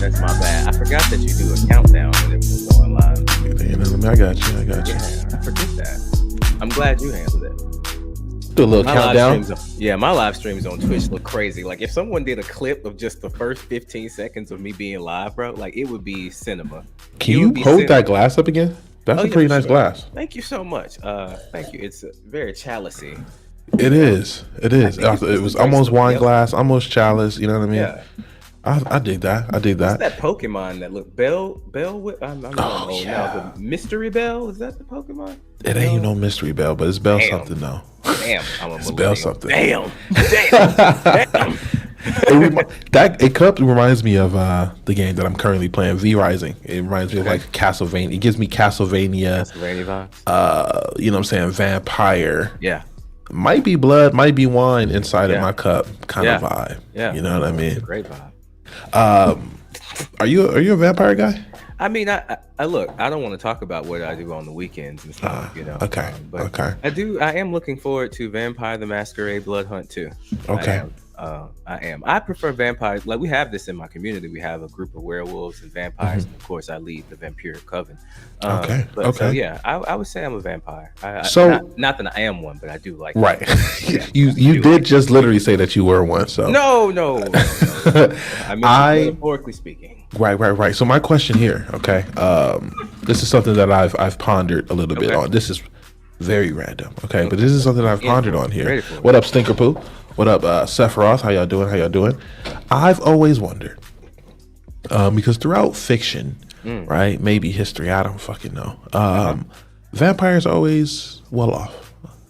That's my bad. I forgot that you do a countdown when it was going live. I got you. Yeah, I forget that. I'm glad you handled it. Do a little countdown. My live streams on Twitch look crazy. Like if someone did a clip of just the first 15 seconds of me being live, bro, like it would be cinema. Can you hold that glass up again? That's a pretty nice glass. Thank you so much. Thank you. It's very chalicey. It is. It was almost wine glass, almost chalice. You know what I mean? Yeah. I dig that. What's that Pokemon that look Bell? I'm not old now. The Mystery Bell, is that the Pokemon? It ain't no Mystery Bell, but it's Bell something though. Damn, it's Bell something. Damn. It reminds me of the game that I'm currently playing, V Rising. It reminds me of like Castlevania. It gives me Castlevania vibes. You know what I'm saying? Vampire. Yeah. Might be blood, might be wine inside of my cup kind of vibe. Yeah. You know what I mean? Great vibe. Are you a vampire guy? I mean, I look. I don't want to talk about what I do on the weekends and stuff. Okay. But I am looking forward to Vampire the Masquerade Blood Hunt too. Okay. I am. I prefer vampires. Like we have this in my community. We have a group of werewolves and vampires. And of course, I lead the Vampire Coven. So yeah, I would say I'm a vampire. Not that I am one, but I do like. Right. You did just literally say that you were one. So no. I mean, metaphorically speaking. Right. So my question here, okay, this is something that I've pondered a little bit on. This is very random, okay, but this is something I've pondered on here. What up, Stinker Poo? What up, Sephiroth? How y'all doing? I've always wondered, because throughout fiction, right, maybe history, I don't fucking know. Vampires are always well off.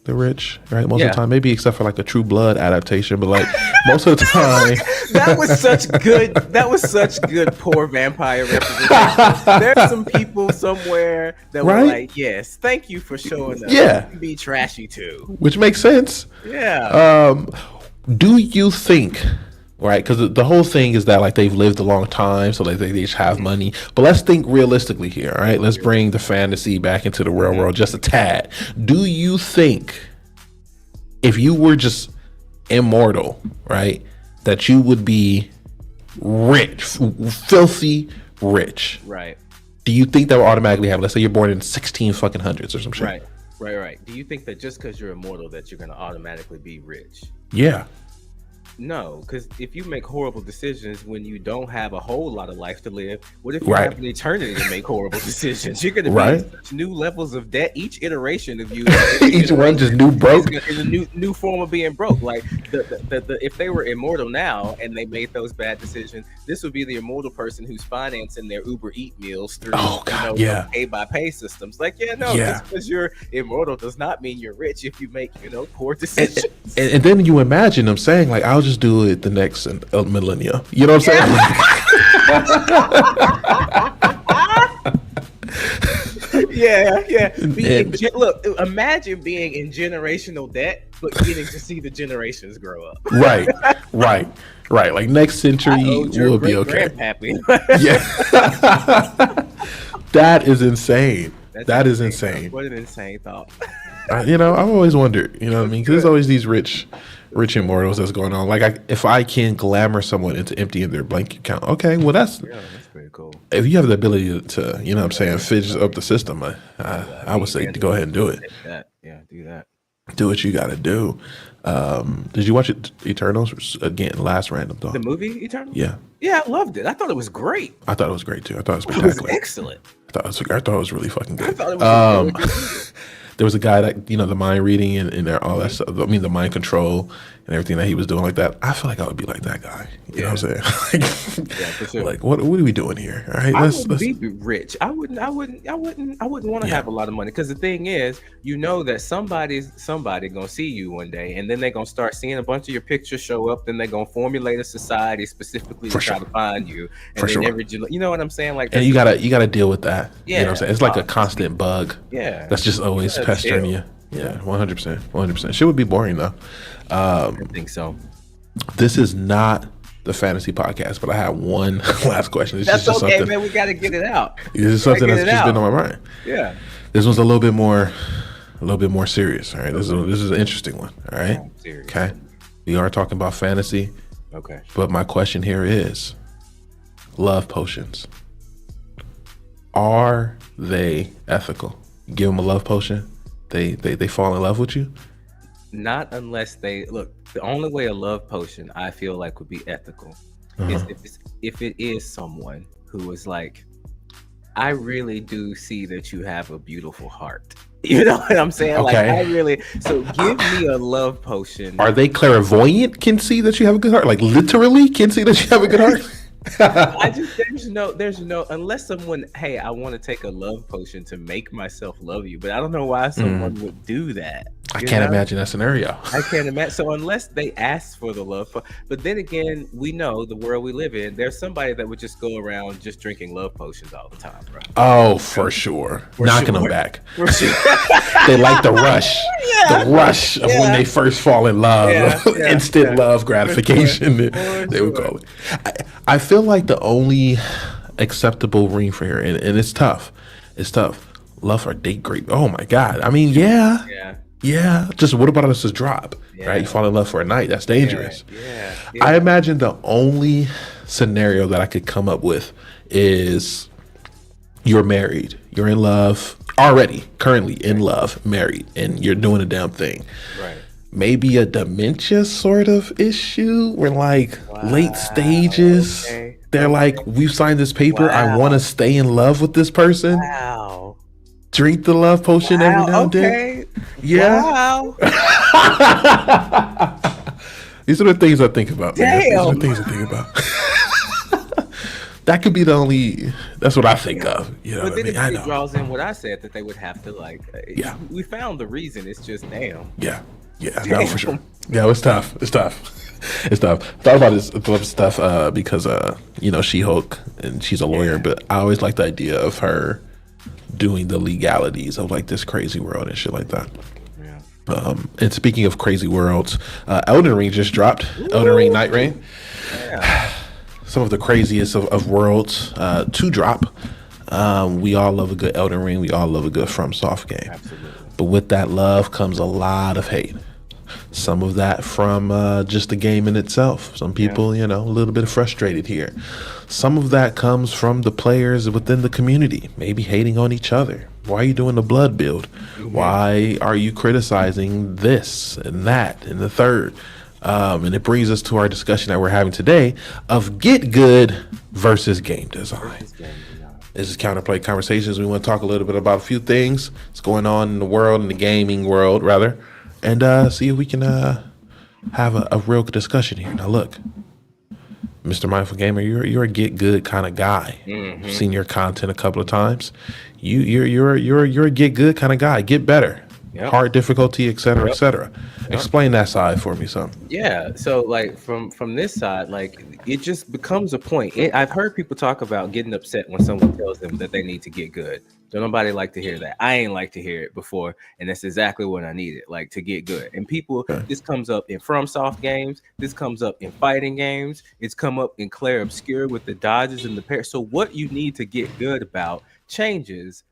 They're rich, right? Most of the time, maybe except for like a True Blood adaptation, but like most of the time, that was such good poor vampire representation. There's some people somewhere that were like, yes, thank you for showing us. Yeah, you can be trashy too, which makes sense. Yeah. Do you think? Right, because the whole thing is that like they've lived a long time, so like they just have money. But let's think realistically here, all right? Let's bring the fantasy back into the real world just a tad. Do you think if you were just immortal, right, that you would be rich, filthy rich? Right. Do you think that would automatically happen? Let's say you're born in 16 fucking hundreds or some shit. Right. Do you think that just because you're immortal that you're going to automatically be rich? Yeah. No, because if you make horrible decisions when you don't have a whole lot of life to live, what if you have an eternity to make horrible decisions? You're going to be in such new levels of debt. Each iteration of you, each one just new broke. Is a new form of being broke. Like if they were immortal now and they made those bad decisions, this would be the immortal person who's financing their Uber Eat meals through pay by pay systems. Like just because you're immortal does not mean you're rich if you make poor decisions. And then you imagine them saying like, I'll just do it the next millennia. You know what I'm saying? Yeah. Look, imagine being in generational debt, but getting to see the generations grow up. Right. Like next century will be okay. Yeah. That is insane. That is insane. What an insane thought. I've always wondered, you know what I mean? Because there's always these rich immortals that's going on. Like, if I can glamour someone into emptying their bank account, okay, well, that's pretty cool. If you have the ability to you know what I'm saying, fidget up the system, I would say to go ahead and do it. Do that. Do what you got to do. Did you watch it, Eternals? Again, last random thought. The movie Eternals? Yeah. Yeah, I loved it. I thought it was great. I thought it was great, too. I thought it was spectacular. It was excellent. I thought it was really fucking good. I thought it was really good. There was a guy that, the mind reading and all that stuff. I mean, the mind control and everything that he was doing like that. I feel like I would be like that guy. You know what I'm saying? For sure. Like, what are we doing here? All right, let's be rich. I wouldn't want to have a lot of money, because the thing is, that somebody gonna see you one day, and then they're gonna start seeing a bunch of your pictures show up. Then they're gonna formulate a society specifically to try to find you. And you know what I'm saying? Like, and you gotta deal with that. Yeah, you know what I'm saying? It's like a constant bug. Yeah, that's just always pestering you. Yeah, 100%. Shit would be boring though. I think so. This is not the fantasy podcast, but I have one last question. That's okay, man. We got to get it out. This is something that's just been on my mind. Yeah. This one's a little bit more serious. All right. This is an interesting one. All right. Okay. We are talking about fantasy. Okay. But my question here is, love potions. Are they ethical? You give them a love potion, they fall in love with you? Not unless they look. The only way a love potion I feel like would be ethical is if it is someone who is like, I really do see that you have a beautiful heart. You know what I'm saying? Okay. Like, I really, so give me a love potion. Are they clairvoyant, can see that you have a good heart? Like literally can see that you have a good heart? There's no, unless someone, hey, I want to take a love potion to make myself love you, but I don't know why someone would do that. I can't imagine that scenario. I can't imagine. So unless they ask for the love, but then again, we know the world we live in. There's somebody that would just go around just drinking love potions all the time, bro. Oh, for sure. Knocking them back. For sure. They like the rush. The rush of when they first fall in love. Instant love gratification. They would call it. I feel like the only acceptable ring for here, and it's tough. It's tough. Love for date grape. Oh my God. I mean, yeah. Just what about us as drop? Right? You fall in love for a night. That's dangerous. I imagine the only scenario that I could come up with is you're married. You're in love already, currently in love, married, and you're doing a damn thing. Right. Maybe a dementia sort of issue. We're like late stages. Okay. They're like, we've signed this paper. I want to stay in love with this person. Wow. Drink the love potion every now and then. Yeah. Wow. These are the things I think about. Damn. These are the things I think about. That could be the only. That's what I think of. You know, but then it draws in what I said, that they would have to like. We found the reason. It's just damn. Yeah. No, for sure. Yeah, it's tough. It's tough. I thought about this stuff because She-Hulk, and she's a lawyer, but I always like the idea of her doing the legalities of like this crazy world and shit like that. And speaking of crazy worlds, Elden Ring just dropped. Elden Ring Nightrein. Some of the craziest of worlds to drop. We all love a good Elden Ring. We all love a good FromSoft game. Absolutely. But with that love comes a lot of hate. Some of that from just the game in itself. Some people, a little bit frustrated here. Some of that comes from the players within the community, maybe hating on each other. Why are you doing the blood build? Why are you criticizing this and that and the third? And it brings us to our discussion that we're having today of Git-Gud versus game design. This is Counterplay Conversations. We want to talk a little bit about a few things that's going on in the world, in the gaming world, rather, and see if we can have a real discussion here. Now, look, Mr. Mindful Gamer, you're a Git-Good kind of guy. I've seen your content a couple of times. You're a Git-Good kind of guy. Get better. Hard difficulty, et cetera, et cetera. Explain that side for me, son. Yeah. So like from this side, like it just becomes a point. I've heard people talk about getting upset when someone tells them that they need to get good. Don't nobody like to hear that. I ain't like to hear it before, and that's exactly what I needed, like to get good. And people, this comes up in FromSoft games. This comes up in fighting games. It's come up in Clair Obscur with the dodges and the parry. So what you need to get good about changes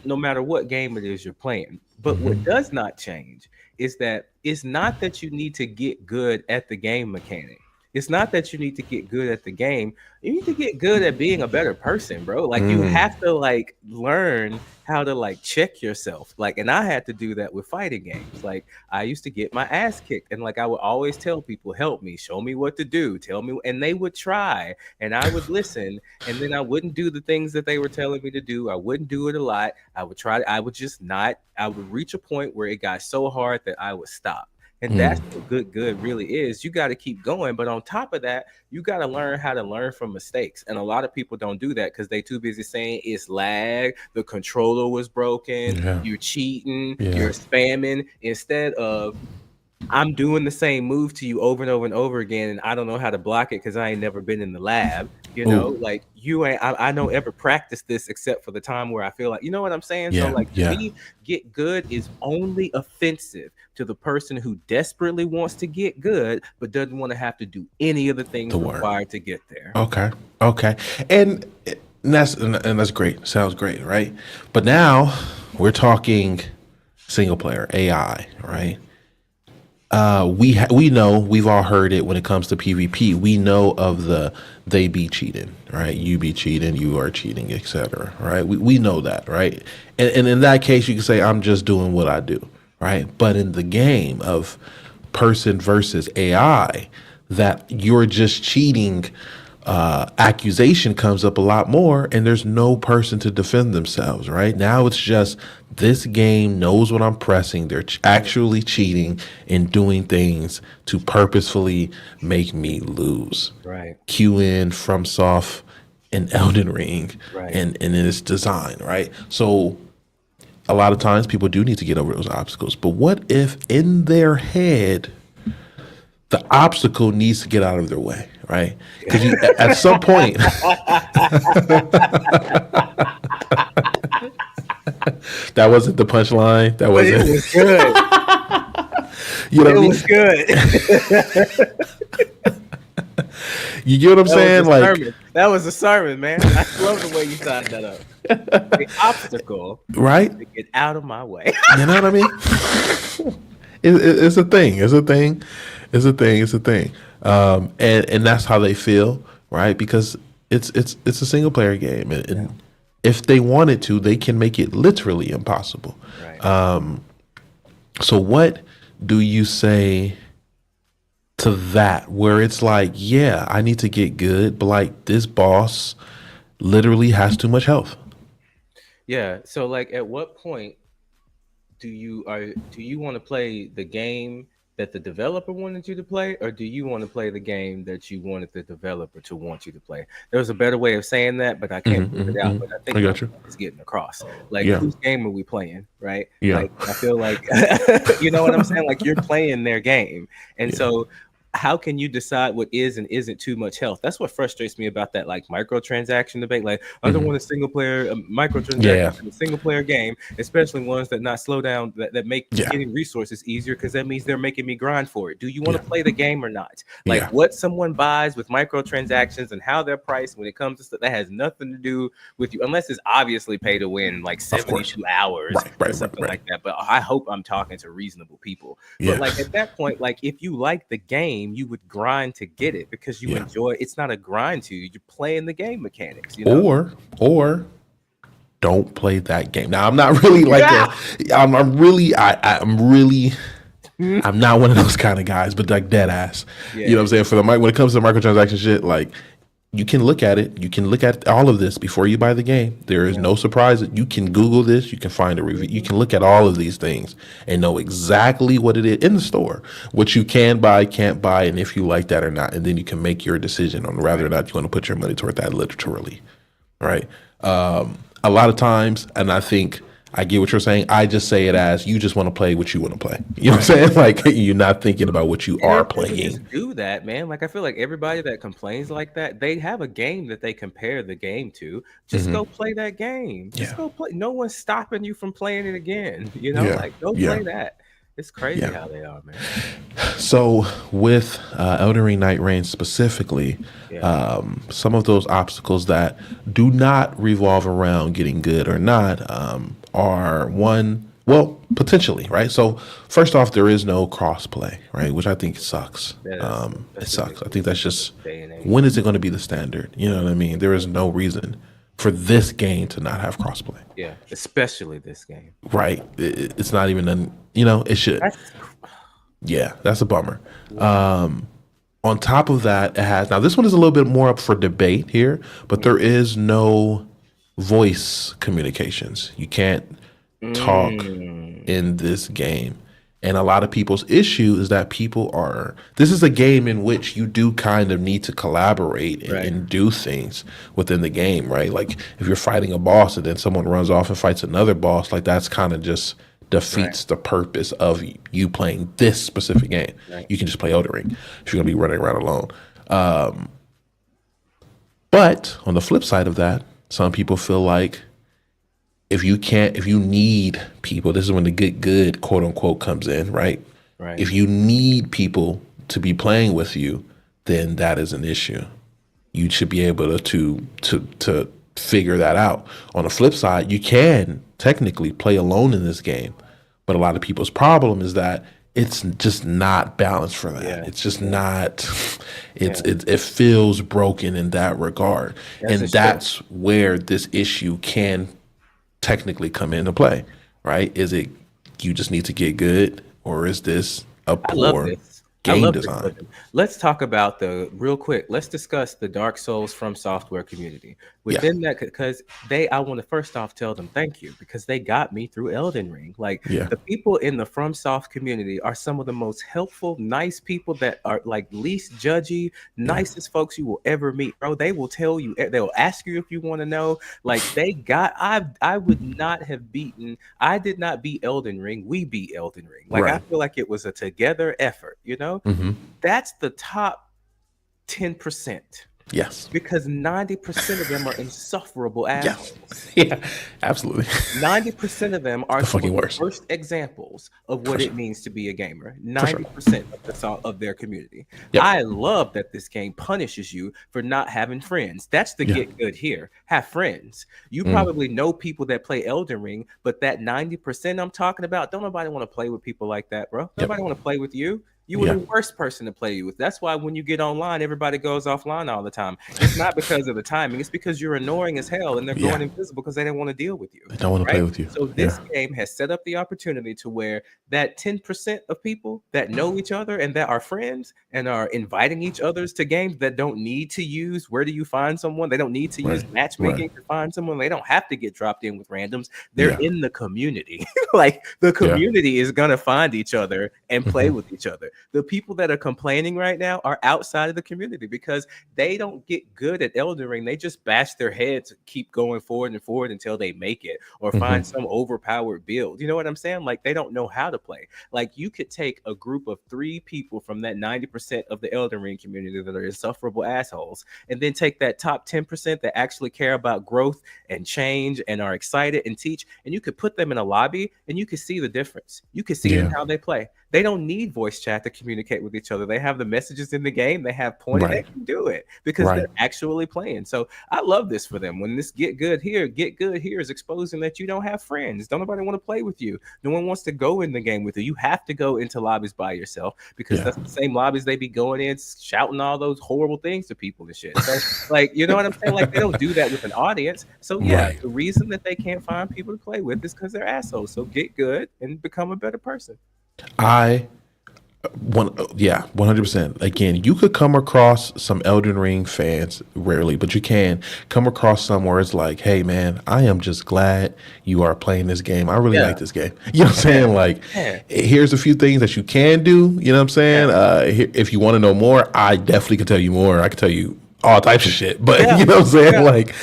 no matter what game it is you're playing. But what does not change is that it's not that you need to get good at the game mechanic. It's not that you need to get good at the game. You need to get good at being a better person, bro. Like you have to like learn how to like check yourself. Like, and I had to do that with fighting games. Like I used to get my ass kicked, and like I would always tell people, help me, show me what to do, tell me, and they would try, and I would listen, and then I wouldn't do the things that they were telling me to do. I wouldn't do it a lot. I would try. I would just not. I would reach a point where it got so hard that I would stop. And that's what good really is. You got to keep going. But on top of that, you got to learn how to learn from mistakes. And a lot of people don't do that because they too busy saying it's lag, the controller was broken, you're cheating, you're spamming, instead of I'm doing the same move to you over and over and over again, and I don't know how to block it because I ain't never been in the lab. Like you ain't. I don't ever practice this except for the time where I feel like, you know what I'm saying. So like, to me, get good is only offensive to the person who desperately wants to get good but doesn't want to have to do any of the things required to get there. Okay, and that's great. Sounds great, right? But now we're talking single player AI, right? We know, we've all heard it when it comes to PvP. We know of the they be cheating, right? You be cheating, you are cheating, etc. Right? We know that, right? And in that case, you can say I'm just doing what I do, right? But in the game of person versus AI, that you're just cheating, accusation comes up a lot more, and there's no person to defend themselves. Right now, it's just this game knows what I'm pressing. They're actually cheating and doing things to purposefully make me lose. Right. QN, FromSoft, and Elden Ring, Right. and in its design. Right. So a lot of times people do need to get over those obstacles. But what if in their head the obstacle needs to get out of their way, right? Because at some point, that wasn't the punchline. That wasn't. It was good. You know, it was good. You get what I'm saying? Like sermon. That was a sermon, man. I love the way you signed that up. The obstacle, right? To get out of my way. You know what I mean? It's a thing. It's a thing. It's a thing. It's a thing. And that's how they feel, right? Because it's a single player game, and if they wanted to, they can make it literally impossible. Right. So what do you say to that, where it's like, yeah, I need to get good, but like this boss literally has too much health? Yeah. So like, at what point do you want to play the game that the developer wanted you to play, or do you want to play the game that you wanted the developer to want you to play? There's a better way of saying that, but I can't figure it out. But I think it's getting across. Like, whose game are we playing, right? Yeah. Like, I feel like, you know what I'm saying? Like, you're playing their game. And so how can you decide what is and isn't too much health? That's what frustrates me about that like microtransaction debate. Like, I don't want a single player microtransaction in a single player game, especially ones that not slow down, that make getting resources easier, because that means they're making me grind for it. Do you want to play the game or not? Like, what someone buys with microtransactions and how they're priced when it comes to stuff, that has nothing to do with you, unless it's obviously pay to win, like 72 hours or something like that. But I hope I'm talking to reasonable people. But like, at that point, like, if you like the game, you would grind to get it because you enjoy it. It's not a grind to you. You're playing the game mechanics, you know? Or don't play that game. Now, I'm not really like I'm not one of those kind of guys, but like dead ass. You know what I'm saying? For the when it comes to microtransaction shit, like, you can look at it. You can look at all of this before you buy the game. There is no surprise. You can Google this. You can find a review. You can look at all of these things and know exactly what it is in the store, what you can buy, can't buy, and if you like that or not. And then you can make your decision on whether or not you want to put your money toward that literally, right? A lot of times, and I think I get what you're saying. I just say it as you just want to play what you want to play. You know what I'm saying? Like, you're not thinking about what you are playing. Just do that, man. Like, I feel like everybody that complains like that, they have a game that they compare the game to. Just go play that game. Just go play. No one's stopping you from playing it again. You know, like, go play that. It's crazy how they are, man. So with Elden Ring Nightrein specifically, some of those obstacles that do not revolve around getting good or not are potentially, right? So first off, there is no crossplay, right? Which I think sucks. It sucks. I think that's just, when is it going to be the standard? You know what I mean? There is no reason for this game to not have crossplay. Yeah, especially this game. Right. It's not even, it should. That's a bummer. On top of that, it has, now this one is a little bit more up for debate here, but there is no voice communications. You can't talk in this game. And a lot of people's issue is that this is a game in which you do kind of need to collaborate and do things within the game, right? Like, if you're fighting a boss and then someone runs off and fights another boss, like, that's kind of just defeats the purpose of you playing this specific game. You can just play Elden Ring if you're going to be running around alone. But on the flip side of that, some people feel like if you need people, this is when the Git-Gud, quote unquote, comes in, right? If you need people to be playing with you, then that is an issue. You should be able to figure that out. On the flip side, you can technically play alone in this game, but a lot of people's problem is that it's just not balanced for that. Yeah. It's just not. It feels broken in that regard, and that's where this issue can technically come into play, right? Is it you just need to get good, or is this a poor game design? Let's talk about let's discuss the Dark Souls from Software community. Within that, because I want to first off tell them thank you, because they got me through Elden Ring. Like the people in the FromSoft community are some of the most helpful, nice people that are like least judgy, nicest folks you will ever meet, bro. They will tell you, they will ask you if you want to know. Like I would not have beaten, I did not beat Elden Ring. We beat Elden Ring. Like I feel like it was a together effort, you know? That's the top 10%. Yes. Because 90% of them are insufferable assholes. Yeah, absolutely. 90% of them are the fucking worst examples of what it means to be a gamer. 90% of their community. I love that this game punishes you for not having friends. That's the get good here. Have friends. You probably know people that play Elden Ring, but that 90% I'm talking about, don't nobody want to play with people like that, bro. Nobody want to play with you. You were the worst person to play with. That's why when you get online, everybody goes offline all the time. It's not because of the timing. It's because you're annoying as hell and they're going invisible because they don't want to deal with you. They don't want to play with you. So this game has set up the opportunity to where that 10% of people that know each other and that are friends and are inviting each others to games that don't need to use where do you find someone? They don't need to use matchmaking to find someone. They don't have to get dropped in with randoms. They're in the community. Like the community is going to find each other and play with each other. The people that are complaining right now are outside of the community because they don't get good at Elden Ring. They just bash their heads, keep going forward and forward until they make it or find some overpowered build. You know what I'm saying? Like they don't know how to play. Like you could take a group of 3 people from that 90% of the Elden Ring community that are insufferable assholes, and then take that top 10% that actually care about growth and change and are excited and teach, and you could put them in a lobby and you could see the difference. You could see in how they play. They don't need voice chat to communicate with each other. They have the messages in the game. They have pointing. They can do it because they're actually playing. So I love this for them. When this get good here is exposing that you don't have friends. Don't nobody want to play with you. No one wants to go in the game with you. You have to go into lobbies by yourself because that's the same lobbies they be going in, shouting all those horrible things to people and shit. So like, you know what I'm saying? Like they don't do that with an audience. So the reason that they can't find people to play with is because they're assholes. So get good and become a better person. 100%. Again, you could come across some Elden Ring fans, rarely, but you can come across some where it's like, hey man, I am just glad you are playing this game. I really like this game. You know what I'm saying? Like, here's a few things that you can do. You know what I'm saying? If you want to know more, I definitely can tell you more. I can tell you all types of shit, but you know what I'm saying? Like,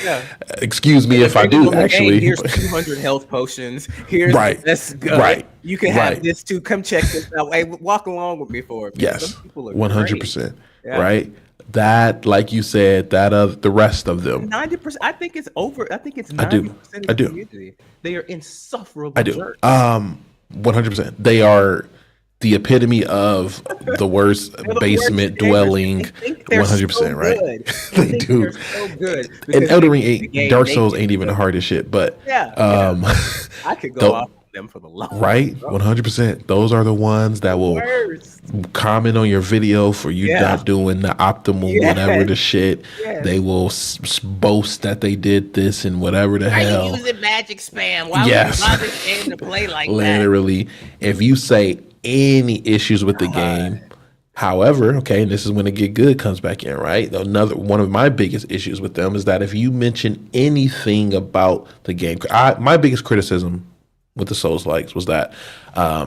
excuse me if I do. Actually, here's 200 health potions. Here's let's go. You can have this too. Come check this out. Hey, walk along with me for it. Yes, 100%. Right. That, like you said, that of the rest of them, 90%. I think it's over. I think it's 90% of the community. They are insufferable. 100%. They are the epitome of the worst basement dwelling. 100%, right? They do. So good. And Elden Ring Dark Souls ain't even the hardest shit, but I could go off them for the long. Right? 100%. Those are the ones that will comment on your video for you not doing the optimal whatever the shit. They will boast that they did this and whatever the hell. Are you using magic spam? Why would you bother staying to play like that? Literally, if you say any issues with the game, however, and this is when the Get Good comes back in, right? Another one of my biggest issues with them is that if you mention anything about the game, my biggest criticism with the Souls likes was that I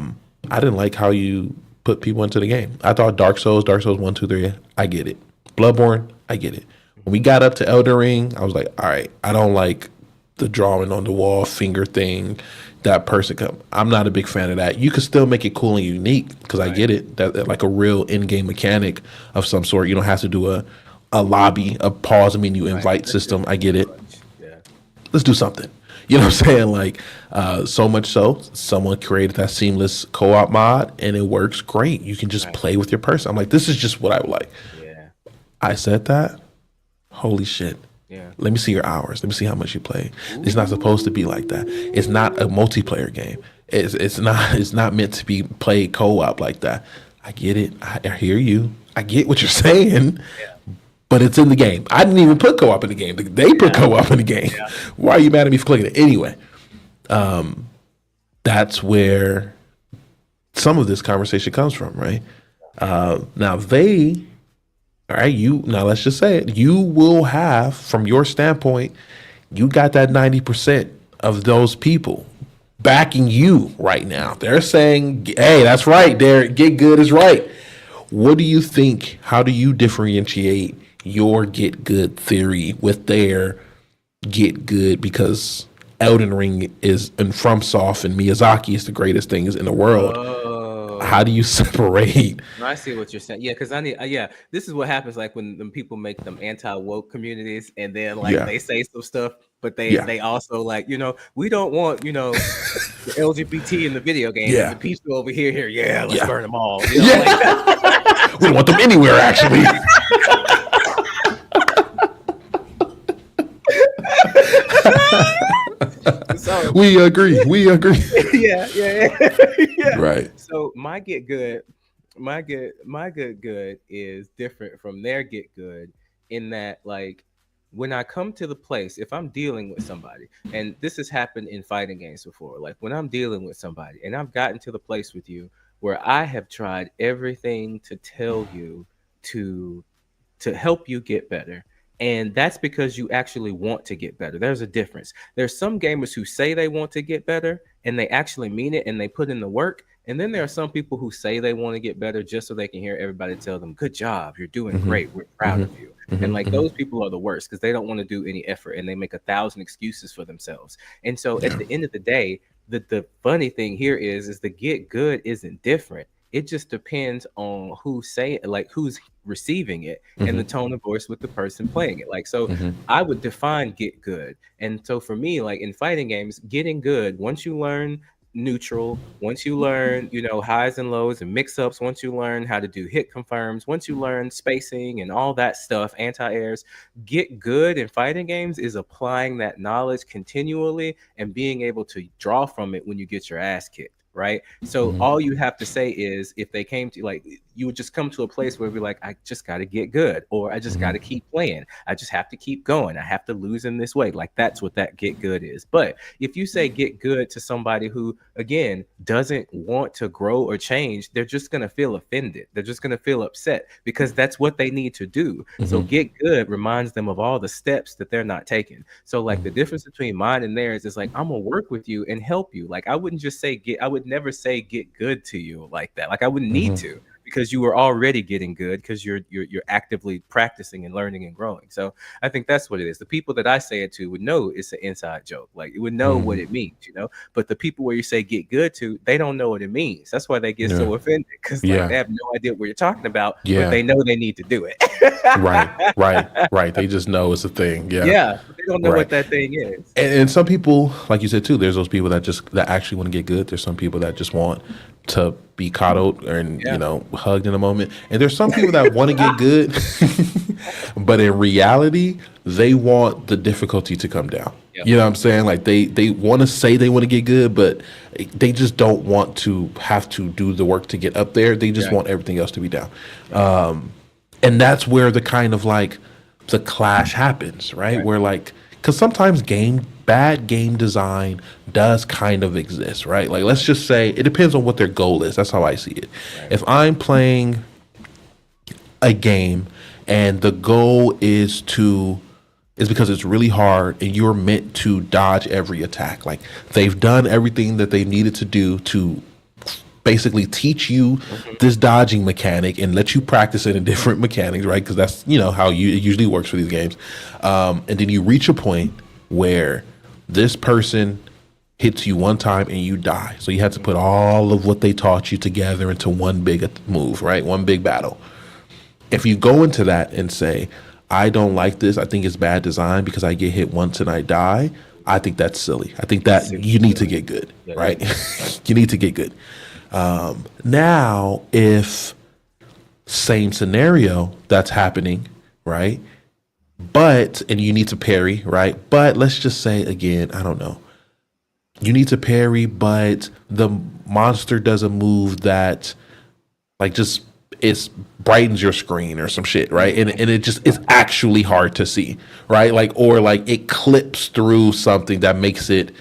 didn't like how you put people into the game. I thought Dark Souls 1, 2, 3, I get it. Bloodborne, I get it. When we got up to Elden Ring, I was like, all right, I don't like the drawing on the wall finger thing. That person I'm not a big fan of that. You could still make it cool and unique because I get it. That like a real in-game mechanic of some sort. You don't have to do a lobby, a pause menu invite system. I get it. Let's do something. You know what I'm saying? Like, so much so, someone created that seamless co-op mod and it works great. You can just play with your person. I'm like, this is just what I would like. I said that. Holy shit. Let me see your hours. Let me see how much you play. It's not supposed to be like that. It's not a multiplayer game. It's not meant to be played co-op like that. I get it. I hear you. I get what you're saying. Yeah. But it's in the game. I didn't even put co-op in the game. They put co-op in the game. Yeah. Why are you mad at me for clicking it? Anyway, that's where some of this conversation comes from, right? Now let's just say it. You will have, from your standpoint, you got that 90% of those people backing you right now. They're saying, hey, that's right, Derek, Git-Gud is right. What do you think? How do you differentiate your Git-Gud theory with their Git-Gud? Because Elden Ring is, and FromSoft and Miyazaki is the greatest things in the world. How do you separate? I see what you're saying. Yeah, because this is what happens like when people make them anti-woke communities, and then they say some stuff, but they also we don't want the LGBT in the video game. Yeah. The people over here, let's burn them all. We don't want them anywhere, actually. So, we agree. yeah. Right. So my Git-Gud is different from their Git-Gud in that, like, when I come to the place, if I'm dealing with somebody, and this has happened in fighting games before, like when I'm dealing with somebody and I've gotten to the place with you where I have tried everything to tell you to help you get better. And that's because you actually want to get better. There's a difference. There's some gamers who say they want to get better and they actually mean it and they put in the work. And then there are some people who say they want to get better just so they can hear everybody tell them, good job, you're doing great, we're proud of you. And like those people are the worst because they don't want to do any effort and they make 1,000 excuses for themselves. And so at the end of the day, the funny thing here is the Git-Gud isn't different. It just depends on who's receiving it and the tone of voice with the person playing it. Like, so I would define Git-Gud. And so for me, like in fighting games, getting good, once you learn neutral, once you learn, highs and lows and mix-ups, once you learn how to do hit confirms, once you learn spacing and all that stuff, anti-airs, Git-Gud in fighting games is applying that knowledge continually and being able to draw from it when you get your ass kicked. Right. So all you have to say is if they came to you would just come to a place where we're like, I just got to get good, or I just got to keep playing. I just have to keep going. I have to lose in this way. Like that's what that Git-Gud is. But if you say Git-Gud to somebody who, again, doesn't want to grow or change, they're just going to feel offended. They're just going to feel upset because that's what they need to do. So Git-Gud reminds them of all the steps that they're not taking. So like the difference between mine and theirs is like, I'm going to work with you and help you. Like I wouldn't just say I would never say get good to you like that. Like I wouldn't need to, because you were already getting good because you're actively practicing and learning and growing. So I think that's what it is. The people that I say it to would know it's an inside joke. Like it would know what it means, but the people where you say get good to, they don't know what it means. That's why they get so offended, because they have no idea what you're talking about, but they know they need to do it. Right. They just know it's a thing. They don't know what that thing is. And some people, like you said too, there's those people that actually want to get good. There's some people that just want to be coddled and hugged in a moment, and there's some people that want to get good but in reality they want the difficulty to come down. You know what I'm saying? Like they want to say they want to get good, but they just don't want to have to do the work to get up there. They just want everything else to be down. And that's where the kind of like the clash happens, right? Where like, because sometimes bad game design does kind of exist, right? Like, let's just say it depends on what their goal is. That's how I see it. If I'm playing a game and the goal is because it's really hard and you're meant to dodge every attack, like they've done everything that they needed to do to basically teach you this dodging mechanic and let you practice it in different mechanics, right? Because that's how it usually works for these games. And then you reach a point where this person hits you one time and you die. So you had to put all of what they taught you together into one big move, right? One big battle. If you go into that and say, I don't like this, I think it's bad design because I get hit once and I die, I think that's silly. I think that you need to get good, right? You need to get good. Now, if same scenario that's happening, right? And you need to parry, right? But let's just say again, I don't know, you need to parry, but the monster does a move that like just it brightens your screen or some shit, right? And it just it's actually hard to see, right? Like or like it clips through something that makes it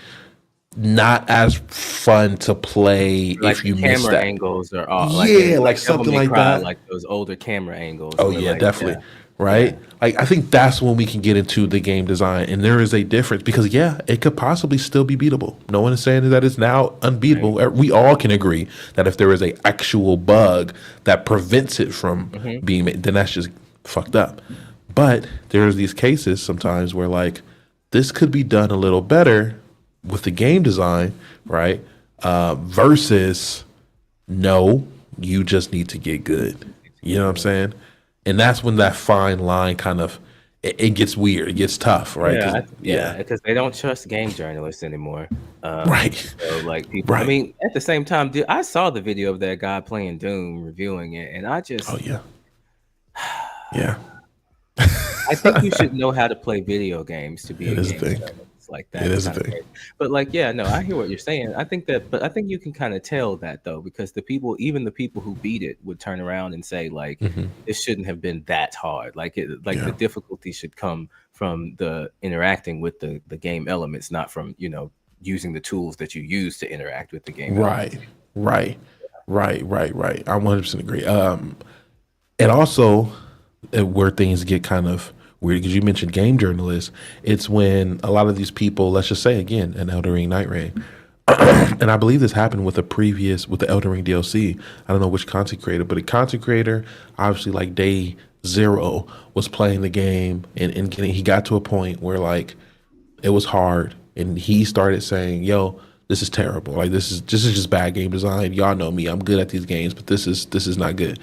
not as fun to play like if you the miss camera that. angles are off. Yeah, like Devil something May like Cry, that. like those older camera angles. Oh Where yeah, like, definitely. yeah, Right? yeah. Like I think that's when we can get into the game design and there is a difference because yeah, it could possibly still be beatable. No one is saying that it's now unbeatable. Right. We all can agree that if there is a actual bug that prevents it from Mm-hmm. being made, then that's just fucked up. But there's these cases sometimes where like this could be done a little better with the game design, right? Versus no, you just need to get good. You know what I'm saying? And that's when that fine line kind of it gets weird. It gets tough, right? Yeah, because they don't trust game journalists anymore. Right, So like people, I right. mean, at the same time, dude, I saw the video of that guy playing Doom, reviewing it, and I Oh just, yeah, yeah. I think you should know how to play video games to be It a is a game thing. journalist. Like It that's is a kind of thing. crazy. But like, yeah, no, I hear what you're saying. I think that, but I think you can kind of tell that though, because the people, even the people who beat it, would turn around and say like, Hmm. it shouldn't have been that hard. Like like the Yeah. difficulty should come from the interacting with the game elements, not from using the tools that you use to interact with the game elements. Right. Right. Right. I 100% agree. And also where things get kind of weird because you mentioned game journalists. It's when a lot of these people, let's just say again, an Elden Ring Nightrein, and I believe this happened with the Elden Ring DLC. I don't know which content creator, but a content creator, obviously like day zero, was playing the game and he got to a point where like it was hard, and he started saying, "Yo, this is terrible. Like this is just bad game design. Y'all know me. I'm good at these games, but this is not good."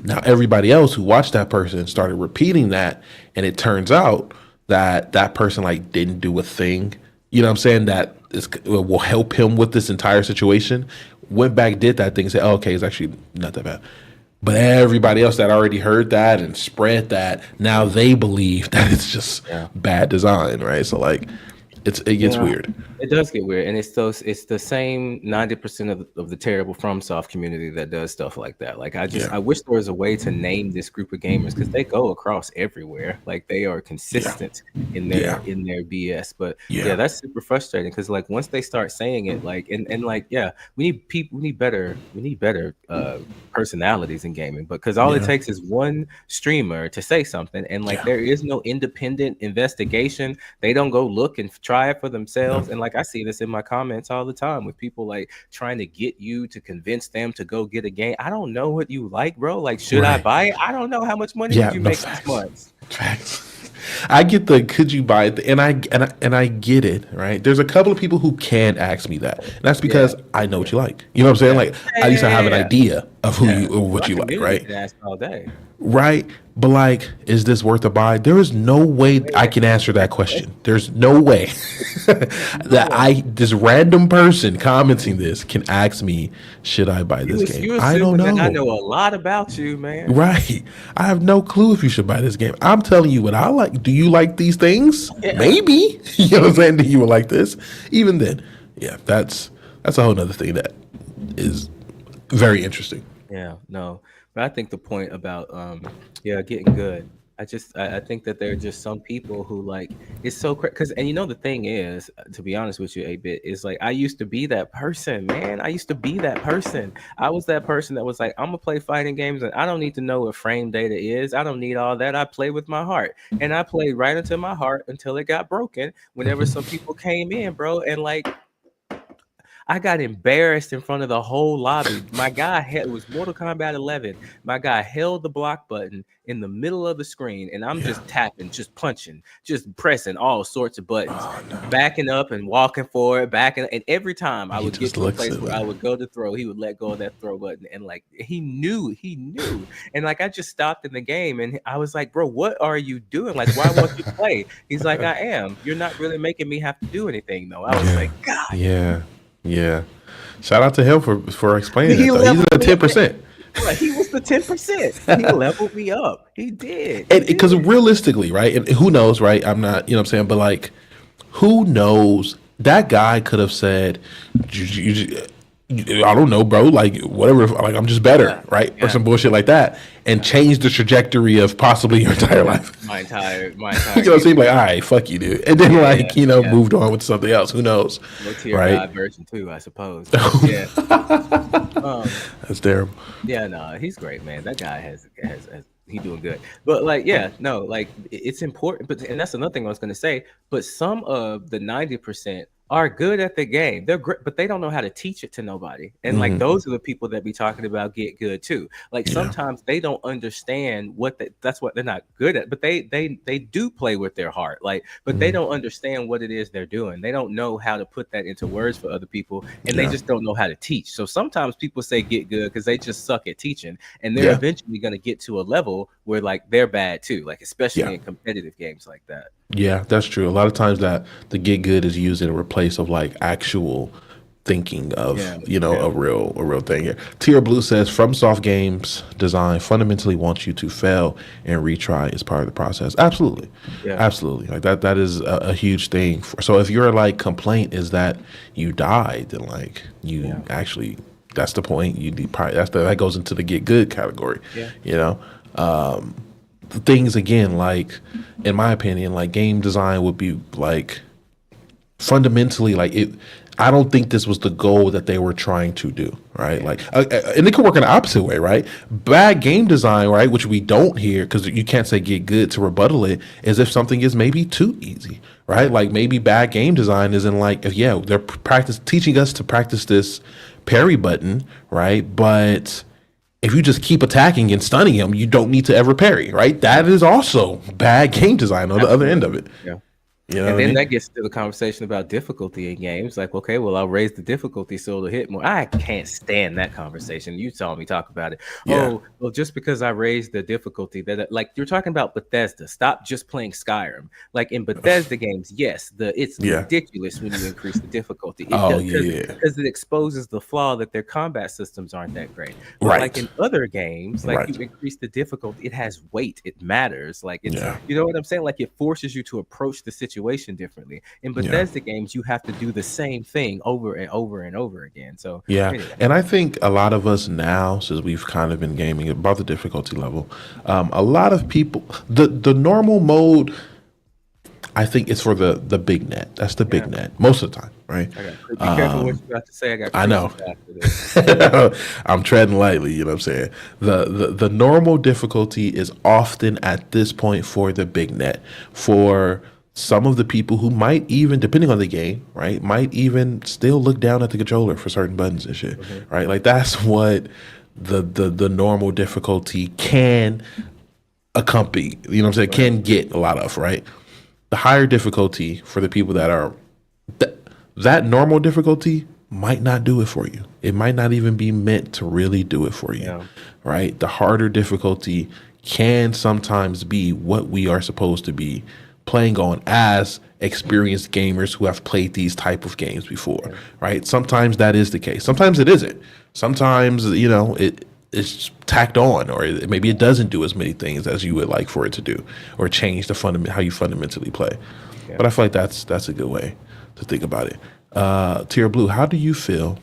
Now everybody else who watched that person started repeating that, and it turns out that that person like didn't do a thing. You know what I'm saying? That will help him with this entire situation. Went back, did that thing, and said, oh, "Okay, it's actually not that bad." But everybody else that already heard that and spread that, now they believe that it's just Yeah. bad design, right? So like, it gets Yeah, weird. it does get weird, and it's the same 90% of the terrible FromSoft community that does stuff like that. Like Yeah, I wish there was a way to name this group of gamers because they go across everywhere. Like they are yeah, consistent yeah, in their BS. But yeah, yeah, that's super frustrating because like once they start saying it, like and like yeah, we need better personalities in gaming. But because all it yeah, takes is one streamer to say something, and like yeah, there is no independent investigation. They don't go look and try it for yeah. themselves. And like I see this in my comments all the time with people like trying to get you to convince them to go get a game. I don't know what you like, bro. Like, should I Right. buy it? I don't know how much money did Yeah, you no make this facts. month. Facts. I get the could you buy it, and I get it, right? There's a couple of people who can ask me that. And that's Yeah, because I know what you like. You know what I'm saying? yeah, Like at least I have an yeah. idea of who Yeah. you or My what you like, community right? can ask all day. Right? But like, is this worth a buy? There is no way I can answer that question. There's no way that No. this random person commenting this can ask me, should I buy this game? You I don't assuming that I know. know a lot about you, man. Right. I have no clue if you should buy this game. I'm telling you what I like. Do you like these things? Yeah. Maybe. You know what I'm saying? Do you like this? Even then, yeah, that's a whole nother thing that is very interesting. Yeah, no. But I think the point about yeah, getting good. I think that there are just some people who like it's so crazy because and the thing is to be honest with you, a bit is like I used to be that person, man. I used to be that person. I was that person that was like, I'm gonna play fighting games and I don't need to know what frame data is. I don't need all that. I play with my heart. And I played right into my heart until it got broken whenever some people came in, bro. And like I got embarrassed in front of the whole lobby. My guy it was Mortal Kombat 11. My guy held the block button in the middle of the screen, and I'm Yeah. just tapping, just punching, just pressing all sorts of buttons, Oh no. backing up and walking forward, backing. And every time I He would get just to a looks place at where me. I would go to throw, he would let go of that throw button, and like he knew, and like I just stopped in the game, and I was like, bro, what are you doing? Like, why won't you play? He's like, I am. You're not really making me have to do anything, though. I was Yeah. like, God. Yeah. Yeah. Shout out to him for explaining He that though. He's leveled at me up. 10%. Right, he was the 10%. He leveled me up. He did. He And because did. realistically, right? And who knows, right? I'm not, you know what I'm saying, but like who knows that guy could have said, I don't know, bro. Like whatever. Like I'm just better, right? Or some bullshit like that, and change the trajectory of possibly your entire life. My entire. You know what I'm saying? Like, all right, fuck you, dude. And then moved on with something else. Who knows? Right? Version 2, I suppose. Yeah. That's terrible. Yeah, no, he's great, man. That guy has he doing good. But like, yeah, no, like it's important. But and that's another thing I was going to say. But some of the 90% are good at the game. They're great, but they don't know how to teach it to nobody. And like those are the people that be talking about Git-Gud too. Like sometimes they don't understand that's what they're not good at. But they do play with their heart. Like, but they don't understand what it is they're doing. They don't know how to put that into words for other people, and they just don't know how to teach. So sometimes people say Git-Gud because they just suck at teaching, and they're eventually going to get to a level where like they're bad too. Like especially in competitive games like that. Yeah, that's true. A lot of times that the Git-Gud is used in a replace of like actual thinking of a real thing here. Tier Blue says FromSoft games design fundamentally wants you to fail and retry as part of the process. Absolutely. Absolutely. Like that is a huge thing. So if your like complaint is that you died, then like you actually, that's the point. That goes into the Git-Gud category. You know. Things again, like in my opinion, like game design would be like fundamentally like it. I don't think this was the goal that they were trying to do, right? Like, and it could work in the opposite way, right? Bad game design, right, which we don't hear because you can't say Git-Gud to rebuttal it, is if something is maybe too easy, right? Like maybe bad game design isn't like they're teaching us to practice this parry button, right? But if you just keep attacking and stunning him, you don't need to ever parry, right? That is also bad game design on the other end of it. Yeah. You know, and then that gets to the conversation about difficulty in games. Like, okay, well, I'll raise the difficulty so it'll hit more. I can't stand that conversation. You saw me talk about it. Oh, well, just because I raised the difficulty, that like you're talking about Bethesda. Stop just playing Skyrim. Like in Bethesda games, yes, it's ridiculous when you increase the difficulty. Because it exposes the flaw that their combat systems aren't that great. But like in other games, like you increase the difficulty, it has weight. It matters. Like it's you know what I'm saying? Like it forces you to approach the situation differently. In Bethesda games, you have to do the same thing over and over and over again. So anyway. And I think a lot of us now, since we've kind of been gaming about the difficulty level, a lot of people, the normal mode, I think it's for the big net. That's the big net most of the time, right? Be careful what you're about to say. I know. I'm treading lightly. You know what I'm saying? The normal difficulty is often at this point for the big net, for some of the people who might even, depending on the game, right, might even still look down at the controller for certain buttons and shit, right? Like that's what the normal difficulty can accompany, you know what I'm saying, can get a lot of, right? The higher difficulty for the people that are, that normal difficulty might not do it for you. It might not even be meant to really do it for you, right? The harder difficulty can sometimes be what we are supposed to be playing on as experienced gamers who have played these type of games before, right? Sometimes that is the case. Sometimes it isn't. Sometimes, it's tacked on, or maybe it doesn't do as many things as you would like for it to do, or change the how you fundamentally play. But I feel like that's a good way to think about it. Tier Blue, how do you feel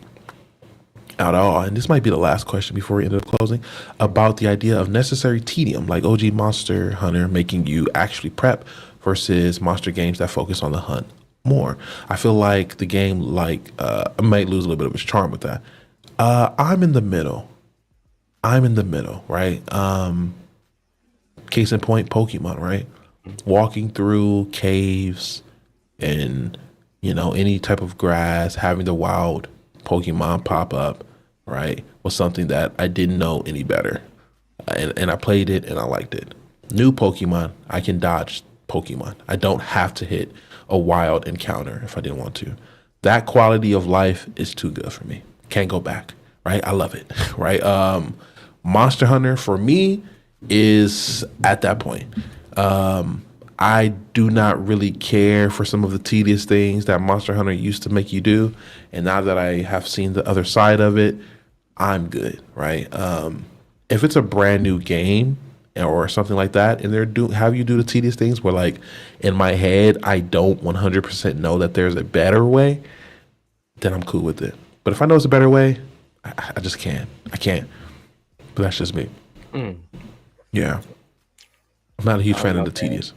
at all, and this might be the last question before we end up closing, about the idea of necessary tedium, like OG Monster Hunter making you actually prep versus monster games that focus on the hunt more? I feel like the game, I might lose a little bit of its charm with that. I'm in the middle, right? Case in point, Pokemon, right? Walking through caves and, any type of grass, having the wild Pokemon pop up, right, was something that I didn't know any better. And I played it and I liked it. New Pokemon, I can dodge Pokemon. I don't have to hit a wild encounter if I didn't want to. That quality of life is too good for me. Can't go back, right? I love it, right? Monster Hunter for me is at that point. I do not really care for some of the tedious things that Monster Hunter used to make you do. And now that I have seen the other side of it, I'm good, right? If it's a brand new game or something like that, and have you do the tedious things where, like, in my head, I don't 100% know that there's a better way, then I'm cool with it. But if I know it's a better way, I just can't. I can't. But that's just me. Yeah. I'm not a huge fan of the tedious.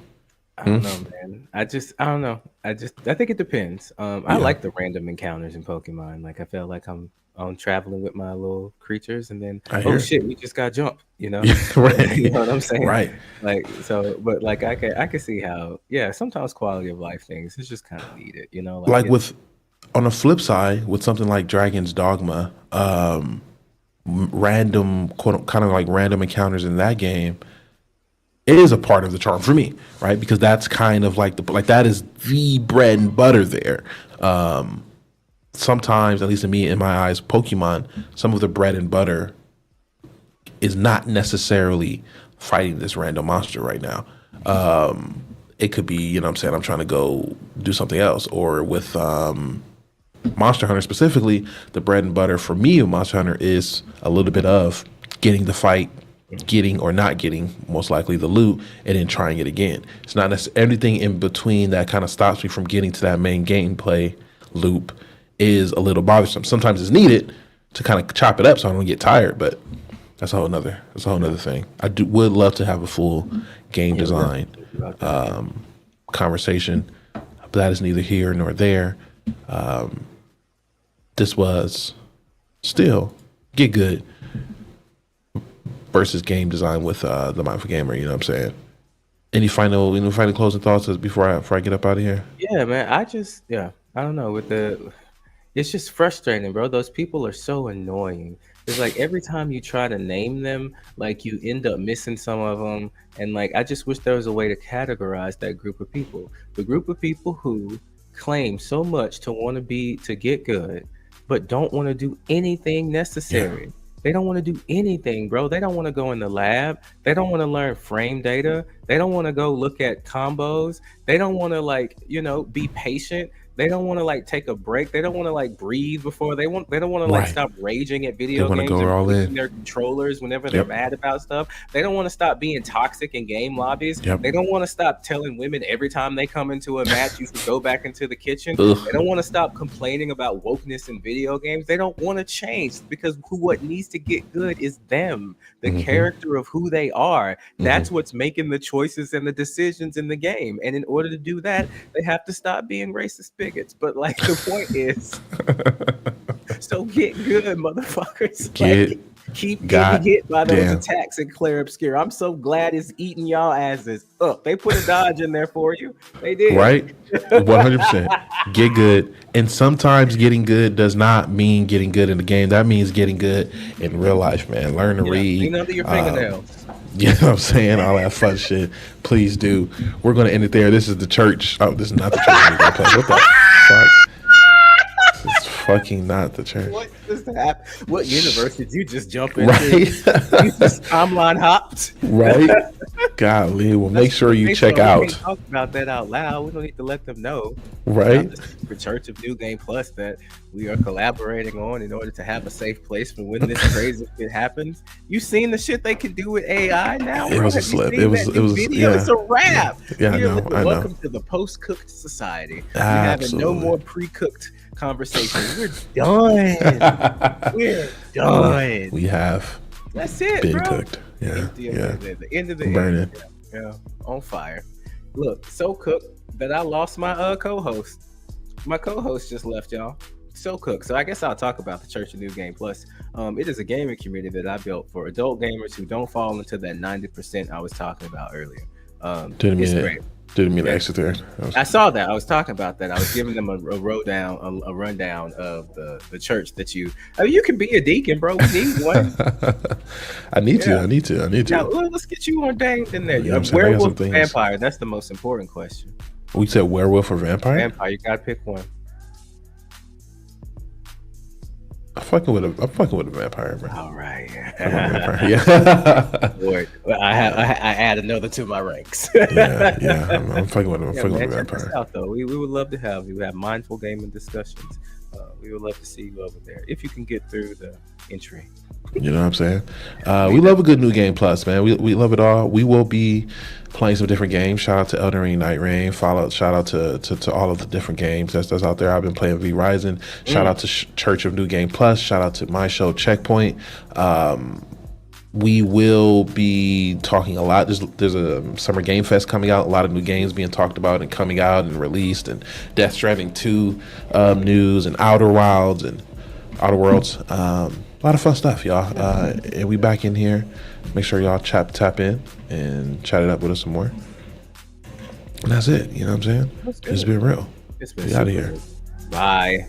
I don't know, man. I don't know. I think it depends. I like the random encounters in Pokemon. Like, I feel like I'm traveling with my little creatures, and then shit, we just got jumped. You know, right? You know what I'm saying? Right. Like, so, but like, I can see how, sometimes quality of life things is just kind of needed. You know, like with on the flip side, with something like Dragon's Dogma, random kind of like random encounters in that game, it is a part of the charm for me, right? Because that's kind of like that is the bread and butter there. Sometimes, at least in my eyes, Pokemon, some of the bread and butter is not necessarily fighting this random monster right now. It could be, you know what I'm saying, I'm trying to go do something else. Or with Monster Hunter specifically, the bread and butter for me of Monster Hunter is a little bit of getting the fight, getting or not getting, most likely, the loot, and then trying it again. It's not necessarily everything in between that kind of stops me from getting to that main gameplay loop is a little bothersome. Sometimes it's needed to kind of chop it up so I don't get tired, but that's a whole nother thing. I would love to have a full game design conversation, but that is neither here nor there. This was still Git-Gud versus game design with the Mindful Gamer. You know what I'm saying? Any final closing thoughts before I get up out of here? Yeah, man. I don't know. It's just frustrating, bro. Those people are so annoying. It's like every time you try to name them, like, you end up missing some of them. And like, I just wish there was a way to categorize that group of people. The group of people who claim so much to get good, but don't want to do anything necessary. Yeah. They don't want to do anything, bro. They don't want to go in the lab. They don't want to learn frame data. They don't want to go look at combos. They don't want to be patient. They don't want to take a break. They don't want to breathe before they don't want to stop raging at video games and pushing their controllers whenever they're mad about stuff. They don't want to stop being toxic in game lobbies. They don't want to stop telling women every time they come into a match you should go back into the kitchen. They don't want to stop complaining about wokeness in video games. They don't want to change because what needs to get good is them, the character of who they are. That's what's making the choices and the decisions in the game. And in order to do that, they have to stop being racist bigots. But the point is, so get good, motherfuckers. Keep getting hit by those attacks in Clair Obscure. I'm so glad it's eating y'all asses up. They put a dodge in there for you. They did. Right? 100%. Get good. And sometimes getting good does not mean getting good in the game. That means getting good in real life, man. Learn to read. Clean under your fingernails. You know what I'm saying? All that fun shit. Please do. We're going to end it there. This is the church. Oh, this is not the church. What the fuck? This is fucking not the church. What just happened? What universe did you just jump into? Right? You just timeline hopped. Right? Golly. Well, make sure you check out. We can't talk about that out loud. We don't need to let them know. Right? The Church of New Game Plus that we are collaborating on in order to have a safe place for when this crazy shit happens. You seen the shit they can do with AI now? It was a slip. It was video? It's a wrap. Yeah, I know. Welcome to the post-cooked society. We're having no more pre-cooked conversations. We're done. We're done. We have. That's it, been bro. Cooked. Yeah. The end of the burning. Yeah. On fire. Look, so cooked that I lost my co-host. My co-host just left, y'all. So cooked. So I guess I'll talk about the Church of New Game Plus. It is a gaming community that I built for adult gamers who don't fall into that 90% I was talking about earlier. It's great. Didn't mean to exit there. I saw that. I was talking about that. I was giving them a rundown of the church that you can be a deacon, bro. We need one. I need to. Now, let's get you ordained in there. Yeah, werewolf or vampire? That's the most important question. We said werewolf or vampire? Vampire. You gotta pick one. I'm fucking with a vampire, bro. All right. Yeah. Lord, I add another to my ranks. I'm fucking with a vampire. Check us out, though. We would love to have you. We have mindful gaming discussions. We would love to see you over there if you can get through the entry. You know what I'm saying? We love a good New Game Plus, man. We love it all. We will be playing some different games. Shout out to Elden Ring, Nightrein. Shout out to all of the different games that's out there. I've been playing V Rising. Shout out to Church of New Game Plus. Shout out to my show Checkpoint. We will be talking a lot. There's a Summer Game Fest coming out. A lot of new games being talked about and coming out and released, and Death Stranding 2 news, and Outer Worlds. A lot of fun stuff, y'all. And we back in here. Make sure y'all tap in and chat it up with us some more. And that's it. You know what I'm saying? It's been real. It's been out of here. Bye.